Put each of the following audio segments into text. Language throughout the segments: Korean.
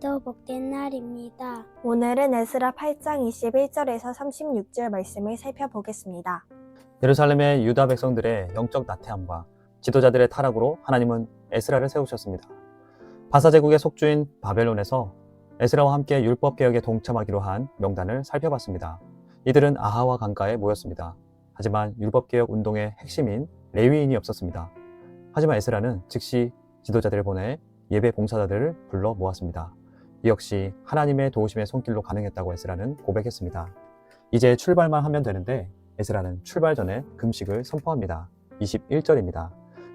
오늘도 복된 날입니다. 오늘은 에스라 8장 21절에서 36절 말씀을 살펴보겠습니다. 예루살렘의 유다 백성들의 영적 나태함과 지도자들의 타락으로 하나님은 에스라를 세우셨습니다. 바사제국의 속주인 바벨론에서 에스라와 함께 율법개혁에 동참하기로 한 명단을 살펴봤습니다. 이들은 아하와 강가에 모였습니다. 하지만 율법개혁 운동의 핵심인 레위인이 없었습니다. 하지만 에스라는 즉시 지도자들을 보내 예배 봉사자들을 불러 모았습니다. 이 역시 하나님의 도우심의 손길로 가능했다고 에스라는 고백했습니다. 이제 출발만 하면 되는데 에스라는 출발 전에 금식을 선포합니다. 21절입니다.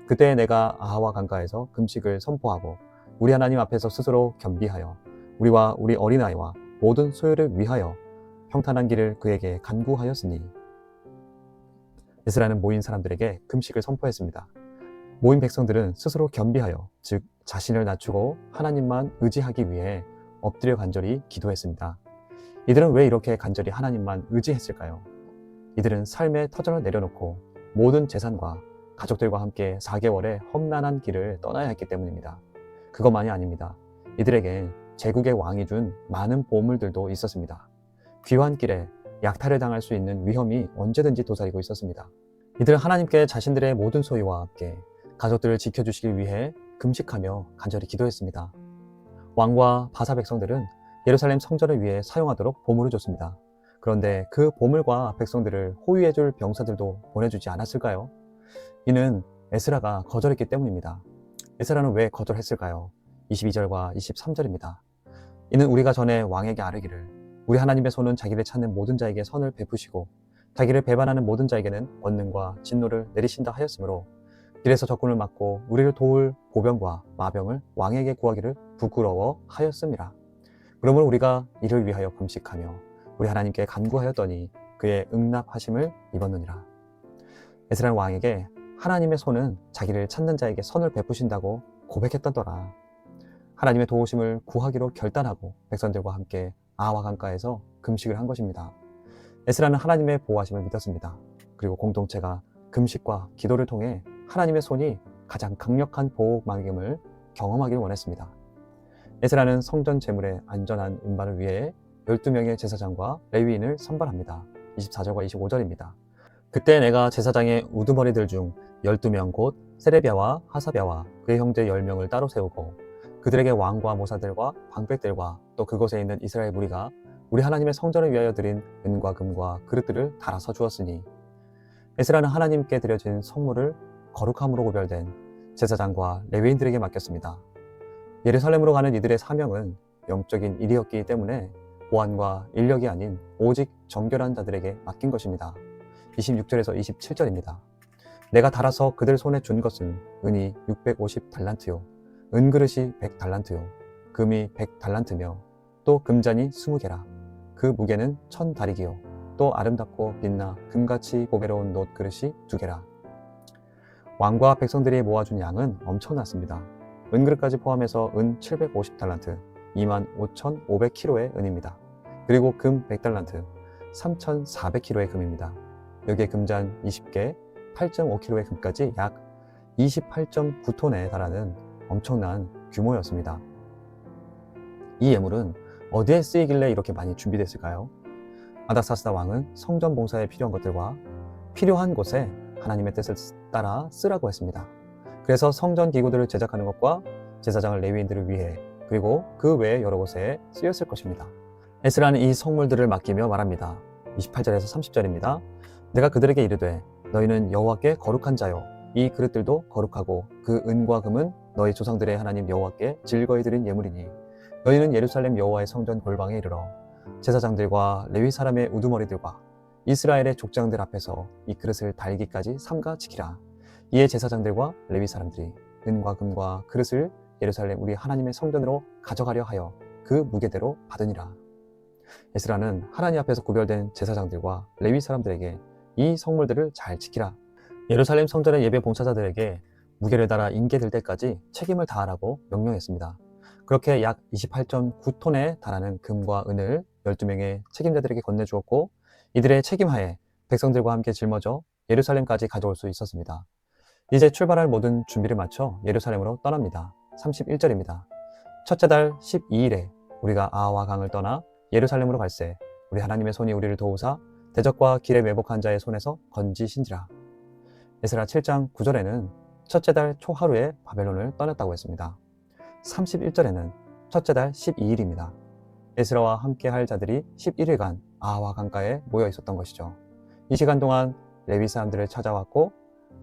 그때 내가 아하와 강가에서 금식을 선포하고 우리 하나님 앞에서 스스로 겸비하여 우리와 우리 어린아이와 모든 소유를 위하여 평탄한 길을 그에게 간구하였으니. 에스라는 모인 사람들에게 금식을 선포했습니다. 모인 백성들은 스스로 겸비하여, 즉 자신을 낮추고 하나님만 의지하기 위해 엎드려 간절히 기도했습니다. 이들은 왜 이렇게 간절히 하나님만 의지했을까요? 이들은 삶의 터전을 내려놓고 모든 재산과 가족들과 함께 4개월의 험난한 길을 떠나야 했기 때문입니다. 그것만이 아닙니다. 이들에게 제국의 왕이 준 많은 보물들도 있었습니다. 귀환 길에 약탈을 당할 수 있는 위험이 언제든지 도사리고 있었습니다. 이들은 하나님께 자신들의 모든 소유와 함께 가족들을 지켜주시기 위해 금식하며 간절히 기도했습니다. 왕과 바사 백성들은 예루살렘 성전을 위해 사용하도록 보물을 줬습니다. 그런데 그 보물과 백성들을 호위해줄 병사들도 보내주지 않았을까요? 이는 에스라가 거절했기 때문입니다. 에스라는 왜 거절했을까요? 22절과 23절입니다. 이는 우리가 전에 왕에게 아뢰기를 우리 하나님의 손은 자기를 찾는 모든 자에게 선을 베푸시고 자기를 배반하는 모든 자에게는 권능과 진노를 내리신다 하였으므로 길에서 적군을 막고 우리를 도울 보병과 마병을 왕에게 구하기를 부끄러워 하였음이라. 그러므로 우리가 이를 위하여 금식하며 우리 하나님께 간구하였더니 그의 응답하심을 입었느니라. 에스라는 왕에게 하나님의 손은 자기를 찾는 자에게 선을 베푸신다고 고백했던더라. 하나님의 도우심을 구하기로 결단하고 백성들과 함께 아하와 강가에서 금식을 한 것입니다. 에스라는 하나님의 보호하심을 믿었습니다. 그리고 공동체가 금식과 기도를 통해 하나님의 손이 가장 강력한 보호막임을 경험하길 원했습니다. 에스라는 성전 제물의 안전한 운반을 위해 12명의 제사장과 레위인을 선발합니다. 24절과 25절입니다. 그때 내가 제사장의 우두머리들 중 12명 곧 세레비야와 하사랴와 그의 형제 10명을 따로 세우고 그들에게 왕과 모사들과 방백들과 또 그곳에 있는 이스라엘 무리가 우리 하나님의 성전을 위하여 드린 은과 금과 그릇들을 달아서 주었으니. 에스라는 하나님께 드려진 선물을 거룩함으로 구별된 제사장과 레위인들에게 맡겼습니다. 예루살렘으로 가는 이들의 사명은 영적인 일이었기 때문에 보안과 인력이 아닌 오직 정결한 자들에게 맡긴 것입니다. 26절에서 27절입니다. 내가 달아서 그들 손에 준 것은 은이 650달란트요 은그릇이 100달란트요 금이 100달란트며 또 금잔이 20개라. 그 무게는 1000다리기요 또 아름답고 빛나 금같이 보배로운 놋 그릇이 2개라. 왕과 백성들이 모아준 양은 엄청났습니다. 은그릇까지 포함해서 은 750달란트 25,500kg의 은입니다. 그리고 금 100달란트 3,400kg의 금입니다. 여기에 금잔 20개 8.5kg의 금까지 약 28.9톤에 달하는 엄청난 규모였습니다. 이 예물은 어디에 쓰이길래 이렇게 많이 준비됐을까요? 아닥사스다 왕은 성전 봉사에 필요한 것들과 필요한 곳에 하나님의 뜻을 따라 쓰라고 했습니다. 그래서 성전 기구들을 제작하는 것과 제사장을 레위인들을 위해 그리고 그 외에 여러 곳에 쓰였을 것입니다. 에스라는 이 성물들을 맡기며 말합니다. 28절에서 30절입니다. 내가 그들에게 이르되 너희는 여호와께 거룩한 자요 이 그릇들도 거룩하고 그 은과 금은 너희 조상들의 하나님 여호와께 즐거이 드린 예물이니 너희는 예루살렘 여호와의 성전 골방에 이르러 제사장들과 레위 사람의 우두머리들과 이스라엘의 족장들 앞에서 이 그릇을 달기까지 삼가 지키라. 이에 제사장들과 레위 사람들이 은과 금과 그릇을 예루살렘 우리 하나님의 성전으로 가져가려 하여 그 무게대로 받으니라. 에스라는 하나님 앞에서 구별된 제사장들과 레위 사람들에게 이 성물들을 잘 지키라. 예루살렘 성전의 예배 봉사자들에게 무게를 달아 인계될 때까지 책임을 다하라고 명령했습니다. 그렇게 약 28.9톤에 달하는 금과 은을 12명의 책임자들에게 건네주었고 이들의 책임하에 백성들과 함께 짊어져 예루살렘까지 가져올 수 있었습니다. 이제 출발할 모든 준비를 마쳐 예루살렘으로 떠납니다. 31절입니다. 첫째 달 12일에 우리가 아하와 강을 떠나 예루살렘으로 갈새 우리 하나님의 손이 우리를 도우사 대적과 길에 매복한 자의 손에서 건지신지라. 에스라 7장 9절에는 첫째 달 초하루에 바벨론을 떠났다고 했습니다. 31절에는 첫째 달 12일입니다. 에스라와 함께 할 자들이 11일간 아하와 강가에 모여 있었던 것이죠. 이 시간 동안 레위 사람들을 찾아왔고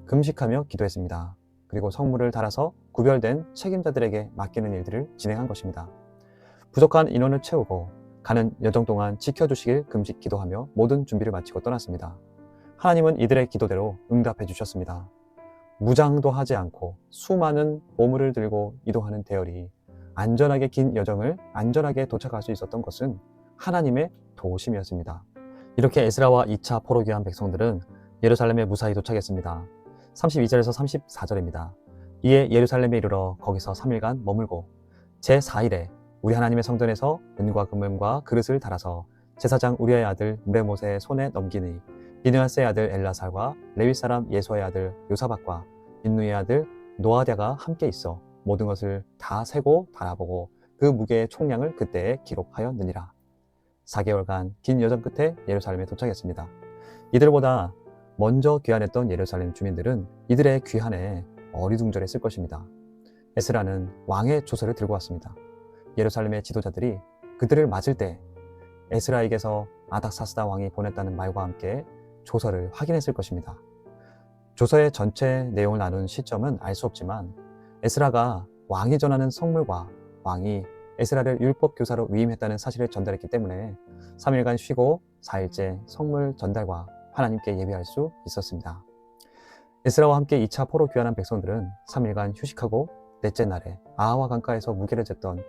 금식하며 기도했습니다. 그리고 성물을 달아서 구별된 책임자들에게 맡기는 일들을 진행한 것입니다. 부족한 인원을 채우고 가는 여정 동안 지켜주시길 금식 기도하며 모든 준비를 마치고 떠났습니다. 하나님은 이들의 기도대로 응답해 주셨습니다. 무장도 하지 않고 수많은 보물을 들고 이동하는 대열이 안전하게 긴 여정을 안전하게 도착할 수 있었던 것은 하나님의 도우심이었습니다. 이렇게 에스라와 2차 포로 귀환 백성들은 예루살렘에 무사히 도착했습니다. 32절에서 34절입니다. 이에 예루살렘에 이르러 거기서 3일간 머물고 제4일에 우리 하나님의 성전에서 은과 금음과 그릇을 달아서 제사장 우리의 아들 무레못의 손에 넘기니 비느하스의 아들 엘라살과 레위 사람 예수의 아들 요사박과 인누의 아들 노아랴가 함께 있어 모든 것을 다 세고 달아보고 그 무게의 총량을 그때에 기록하였느니라. 4개월간 긴 여정 끝에 예루살렘에 도착했습니다. 이들보다 먼저 귀환했던 예루살렘 주민들은 이들의 귀환에 어리둥절했을 것입니다. 에스라는 왕의 조서를 들고 왔습니다. 예루살렘의 지도자들이 그들을 맞을 때 에스라에게서 아닥사스다 왕이 보냈다는 말과 함께 조서를 확인했을 것입니다. 조서의 전체 내용을 나눈 시점은 알 수 없지만 에스라가 왕이 전하는 성물과 왕이 에스라를 율법 교사로 위임했다는 사실을 전달했기 때문에 3일간 쉬고 4일째 성물 전달과 하나님께 예배할 수 있었습니다. 에스라와 함께 2차 포로 귀환한 백성들은 3일간 휴식하고 넷째 날에 아하와 강가에서 무게를 쟀던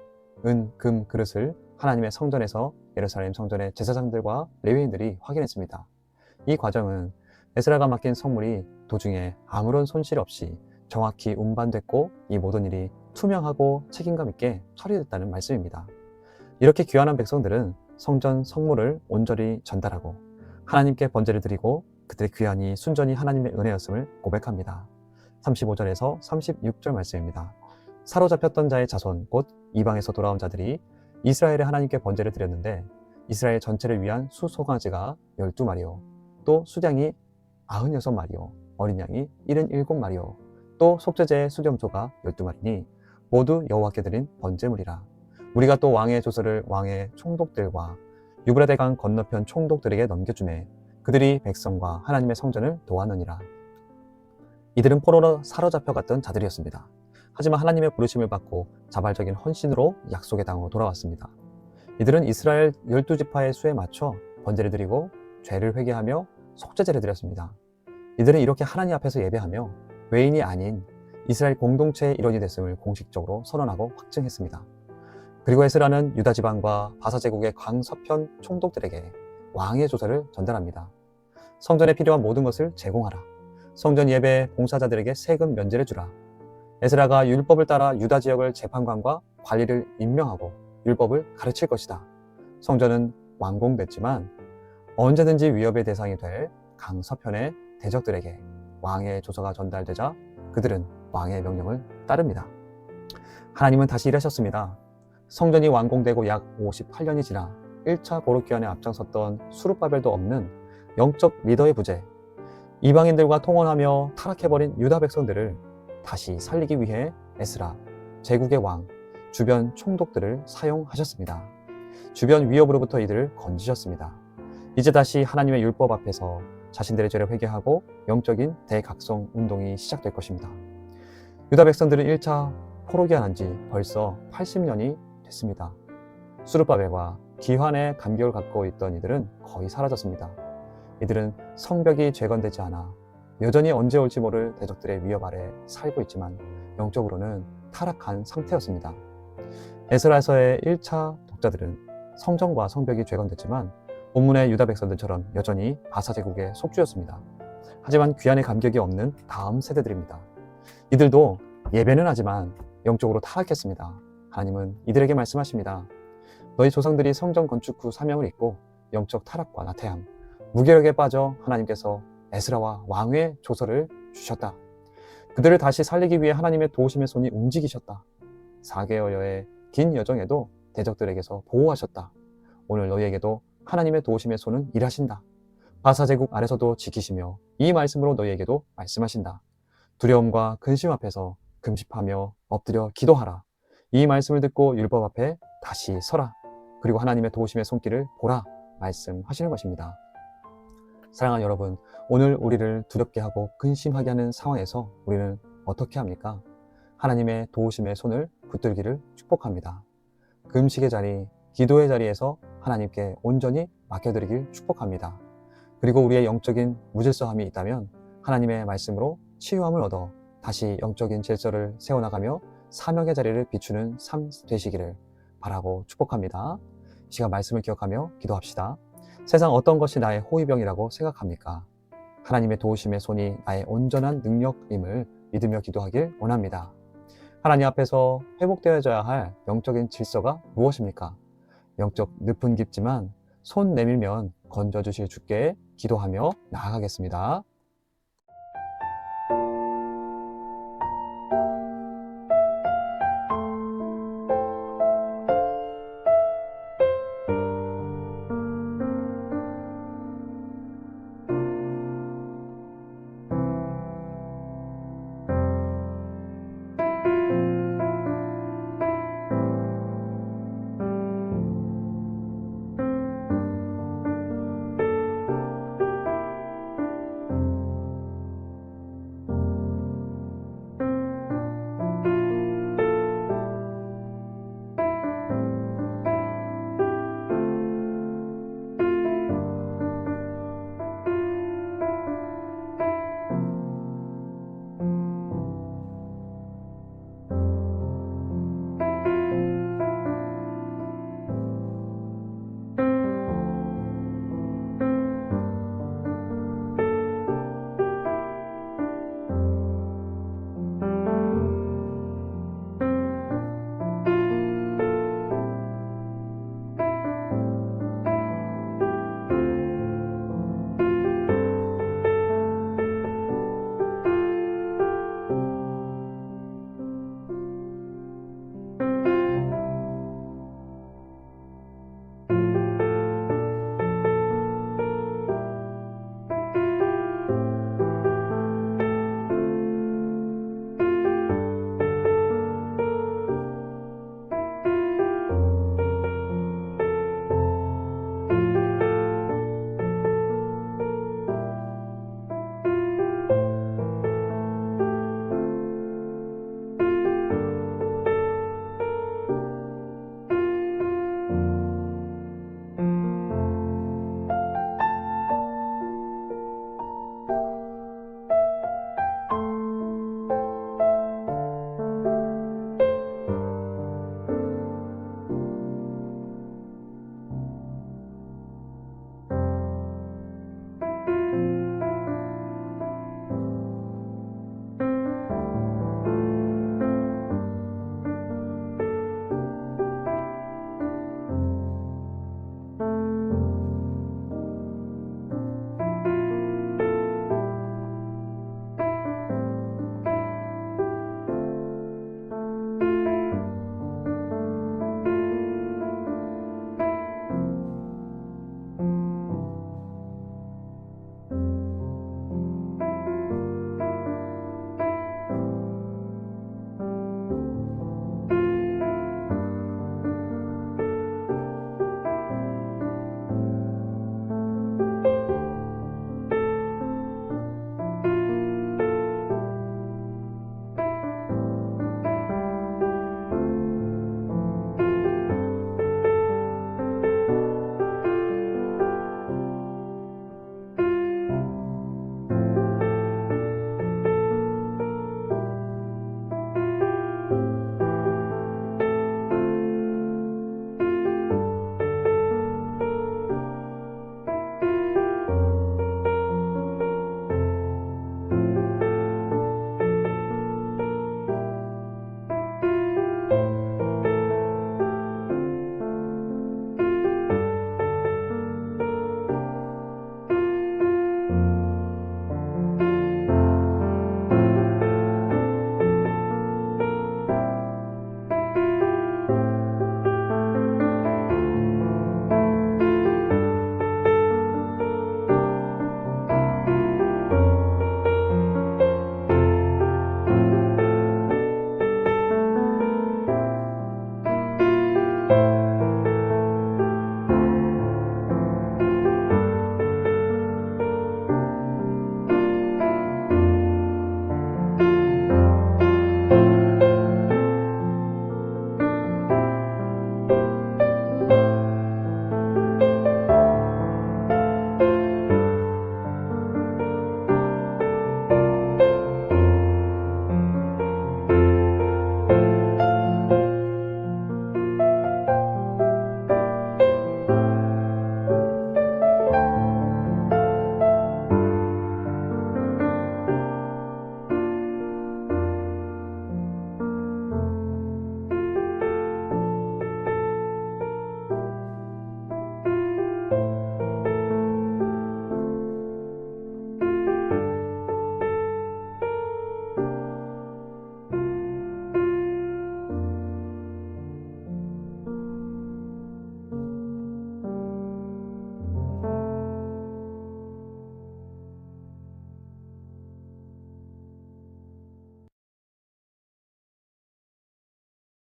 은, 금 그릇을 하나님의 성전에서 예루살렘 성전의 제사장들과 레위인들이 확인했습니다. 이 과정은 에스라가 맡긴 성물이 도중에 아무런 손실 없이 정확히 운반됐고 이 모든 일이 투명하고 책임감 있게 처리됐다는 말씀입니다. 이렇게 귀환한 백성들은 성전 성물을 온전히 전달하고 하나님께 번제를 드리고 그들의 귀환이 순전히 하나님의 은혜였음을 고백합니다. 35절에서 36절 말씀입니다. 사로잡혔던 자의 자손 곧 이방에서 돌아온 자들이 이스라엘의 하나님께 번제를 드렸는데 이스라엘 전체를 위한 수송아지가 12마리요 또 수량이 96마리요 어린 양이 77마리요 또 속죄제의 수염소가 12마리니 모두 여호와께 드린 번제물이라. 우리가 또 왕의 조서를 왕의 총독들과 유브라데 강 건너편 총독들에게 넘겨주매 그들이 백성과 하나님의 성전을 도왔느니라. 이들은 포로로 사로잡혀 갔던 자들이었습니다. 하지만 하나님의 부르심을 받고 자발적인 헌신으로 약속의 땅으로 돌아왔습니다. 이들은 이스라엘 12지파의 수에 맞춰 번제를 드리고 죄를 회개하며 속죄제를 드렸습니다. 이들은 이렇게 하나님 앞에서 예배하며 외인이 아닌 이스라엘 공동체의 일원이 됐음을 공식적으로 선언하고 확증했습니다. 그리고 에스라는 유다 지방과 바사 제국의 광서편 총독들에게 왕의 조서를 전달합니다. 성전에 필요한 모든 것을 제공하라. 성전 예배 봉사자들에게 세금 면제를 주라. 에스라가 율법을 따라 유다 지역을 재판관과 관리를 임명하고 율법을 가르칠 것이다. 성전은 완공됐지만 언제든지 위협의 대상이 될 강서편의 대적들에게 왕의 조서가 전달되자 그들은 왕의 명령을 따릅니다. 하나님은 다시 일하셨습니다. 성전이 완공되고 약 58년이 지나 1차 보로기환에 앞장섰던 수룹바벨도 없는 영적 리더의 부재, 이방인들과 통혼하며 타락해버린 유다 백성들을 다시 살리기 위해 에스라, 제국의 왕, 주변 총독들을 사용하셨습니다. 주변 위협으로부터 이들을 건지셨습니다. 이제 다시 하나님의 율법 앞에서 자신들의 죄를 회개하고 영적인 대각성 운동이 시작될 것입니다. 유다 백성들은 1차 포로기환한 지 벌써 80년이 됐습니다. 수룹바벨과 기환의 감격을 갖고 있던 이들은 거의 사라졌습니다. 이들은 성벽이 재건되지 않아 여전히 언제 올지 모를 대적들의 위협 아래 살고 있지만 영적으로는 타락한 상태였습니다. 에스라서의 1차 독자들은 성전과 성벽이 재건됐지만 본문의 유다 백성들처럼 여전히 바사 제국의 속주였습니다. 하지만 귀환의 감격이 없는 다음 세대들입니다. 이들도 예배는 하지만 영적으로 타락했습니다. 하나님은 이들에게 말씀하십니다. 너희 조상들이 성전 건축 후 사명을 잊고 영적 타락과 나태함, 무기력에 빠져 하나님께서 에스라와 왕의 조서를 주셨다. 그들을 다시 살리기 위해 하나님의 도우심의 손이 움직이셨다. 4개월여의 긴 여정에도 대적들에게서 보호하셨다. 오늘 너희에게도 하나님의 도우심의 손은 일하신다. 바사제국 아래서도 지키시며 이 말씀으로 너희에게도 말씀하신다. 두려움과 근심 앞에서 금식하며 엎드려 기도하라. 이 말씀을 듣고 율법 앞에 다시 서라. 그리고 하나님의 도우심의 손길을 보라. 말씀하시는 것입니다. 사랑하는 여러분, 오늘 우리를 두렵게 하고 근심하게 하는 상황에서 우리는 어떻게 합니까? 하나님의 도우심의 손을 붙들기를 축복합니다. 금식의 자리, 기도의 자리에서 하나님께 온전히 맡겨드리길 축복합니다. 그리고 우리의 영적인 무질서함이 있다면 하나님의 말씀으로 치유함을 얻어 다시 영적인 질서를 세워나가며 사명의 자리를 비추는 삶 되시기를 바라고 축복합니다. 이 시간 말씀을 기억하며 기도합시다. 세상 어떤 것이 나의 호위병이라고 생각합니까? 하나님의 도우심의 손이 나의 온전한 능력임을 믿으며 기도하길 원합니다. 하나님 앞에서 회복되어져야 할 영적인 질서가 무엇입니까? 영적 늪은 깊지만 손 내밀면 건져주실 주께 기도하며 나아가겠습니다.